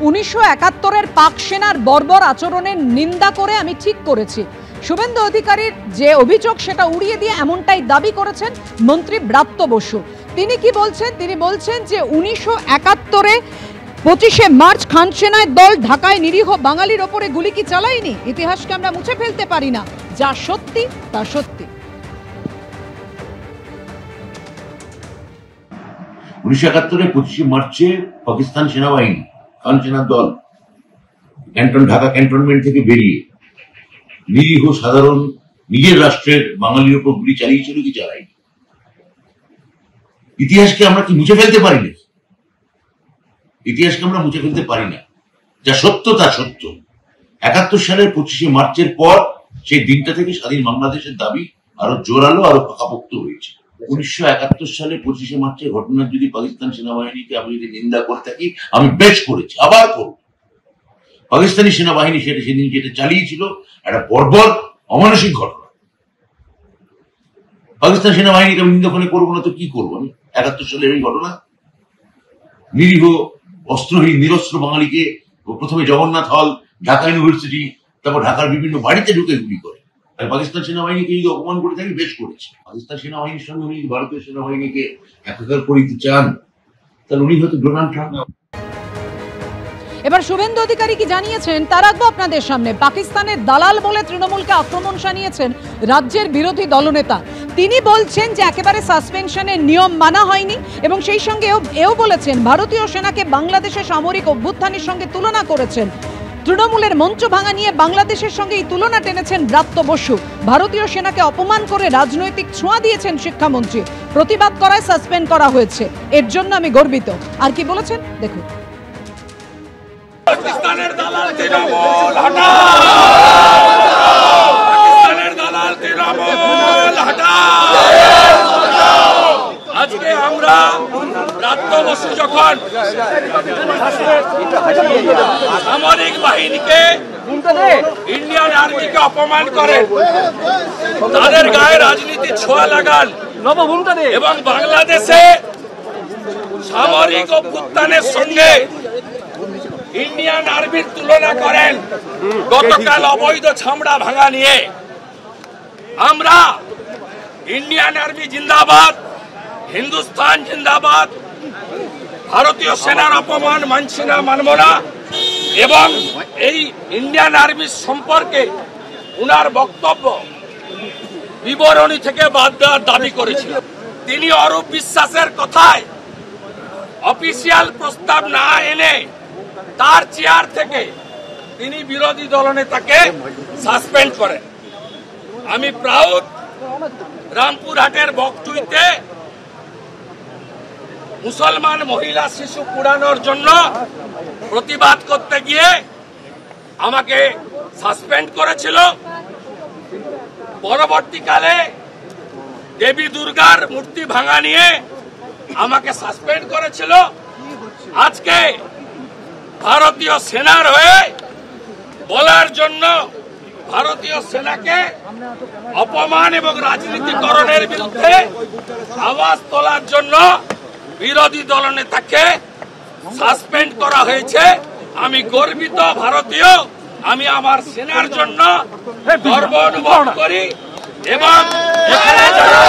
1971-এর পাক সেনার বর্বর আচরণের নিন্দা করে আমি ঠিক করেছি। শুভেন্দু অধিকারীর যে অভিযোগ সেটা উড়িয়ে দিয়ে এমনটাই দাবি করেছেন মন্ত্রী ব্রাত্য বসু। তিনি কি বলছেন? তিনি বলছেন যে 1971-এ 25শে মার্চ খান সেনার দল ঢাকায় নিরীহ বাঙালির ওপরে গুলি কি চালায়নি? ইতিহাসকে আমরা মুছে ফেলতে পারি না, যা সত্যি তা সত্যি। 1971-এ 25শে মার্চে পাকিস্তান সেনাবাহিনী খান সেনার দল ঢাকা ক্যান্টনমেন্ট থেকে বেরিয়ে নিরীহ সাধারণ নিজের রাষ্ট্রের বাঙালির উপর গুলি চালিয়েছিল কি চালায়নি? ইতিহাসকে আমরা কি মুছে ফেলতে পারি না? ইতিহাসকে আমরা মুছে ফেলতে পারি না, যা সত্য তা সত্য। 71 সালের 25শে মার্চের পর সেই দিনটা থেকে স্বাধীন বাংলাদেশের দাবি আরো জোরালো, আরো পাকাপোক্ত হয়েছে। 1971 সালে 25শে মার্চের ঘটনার যদি পাকিস্তান সেনাবাহিনীকে আমি যদি নিন্দা করে থাকি, আমি বেশ করেছি, আবার করব। পাকিস্তানি সেনাবাহিনী সেদিন যেটা চালিয়েছিল একটা বর্বর অমানসিক ঘটনা। পাকিস্তান সেনাবাহিনীকে আমি নিন্দা করবো না তো কি করবো? আমি 71 সালের এই ঘটনা, নিরীহ অস্ত্রহীন নিরস্ত্র বাঙালিকে প্রথমে জগন্নাথ হল, ঢাকা ইউনিভার্সিটি, তারপর ঢাকার বিভিন্ন বাড়িতে ঢুকে গুলি করে। পাকিস্তান সেনাবাহিনীকে যদি অপমান করে থাকি, বেশ করেছে। পাকিস্তান সেনাবাহিনীর সঙ্গে উনি ভারতীয় সেনাবাহিনীকে একাকার করে দিতে চান, তাহলে উনি হয়তো ডোনাল্ড ট্রাম্প। এবার শুভেন্দু অধিকারী কি জানিয়েছেন তা রাখবো আপনাদের সামনে। পাকিস্তানের দালাল বলে তৃণমূলকে আক্রমণ শানিয়েছেন রাজ্যের বিরোধী দলনেতা। তিনি বলছেন যে একেবারে সাসপেনশনের নিয়ম মানা হয়নি এবং সেই সঙ্গে এও বলেছেন ভারতীয় সেনাকে বাংলাদেশের সামরিক অভ্যুত্থানের সঙ্গে তুলনা করেছেন। তৃণমূলের মঞ্চ ভাঙা নিয়ে বাংলাদেশের সঙ্গে এই তুলনা টেনেছেন ব্রাত্য বসু। ভারতীয় সেনাকে অপমান করে রাজনৈতিক ছোঁয়া দিয়েছেন শিক্ষামন্ত্রী। প্রতিবাদ করায় সাসপেন্ড করা হয়েছে, এর জন্য আমি গর্বিত। আর কি বলেছেন দেখুন। পাকিস্তানের দালাল তৃণমূল হটাও! পাকিস্তানের দালাল তৃণমূল হটাও! আজকে আমরা ব্রাত্য বসু যখন সামরিক বাহিনীকে, ইন্ডিয়ান আর্মিকে অপমান করে, তাদের গায়ে রাজনীতির ছোঁয়া লাগান এবং বাংলাদেশে সামরিক অভ্যুত্থানের সঙ্গে ইন্ডিয়ান আর্মির তুলনা করেন গতকাল অবৈধ ছামড়া ভাঙা নিয়ে। আমরা ইন্ডিয়ান আর্মি জিন্দাবাদ, হিন্দুস্তান জিন্দাবাদ, ভারতীয় সেনার অপমান মানছি না, মানব না। এবং এই ইন্ডিয়ান আর্মির সম্পর্কে উনার বক্তব্য বিবরণী থেকে বাদ দেওয়ার দাবি করেছিল। তিনি অরূপ বিশ্বাসের কথায় অফিসিয়াল প্রস্তাব না এনে তার চেয়ার থেকে তিনি বিরোধী দলনেতাকে সাসপেন্ড করেন। আমি প্রাউড, রামপুরহাটের বকটুইতে মুসলমান মহিলা শিশু পুরানোর জন্য প্রতিবাদ করতে গিয়ে আমাকে সাসপেন্ড করেছিল। পরবর্তীকালে দেবী দুর্গার মূর্তি ভাঙা নিয়ে আমাকে সাসপেন্ড করেছিল। আজকে ভারতীয় সেনার হয়ে বলার জন্য, ভারতীয় সেনাকে অপমান এবং রাজনীতিকরণের বিরুদ্ধে আওয়াজ তোলার জন্য বিরোধী দলনেতাকে সাসপেন্ড করা হয়েছে। আমি গর্বিত ভারতীয়, আমি আমার সেনার জন্য গর্ব অনুভব করি এবং এখানে যারা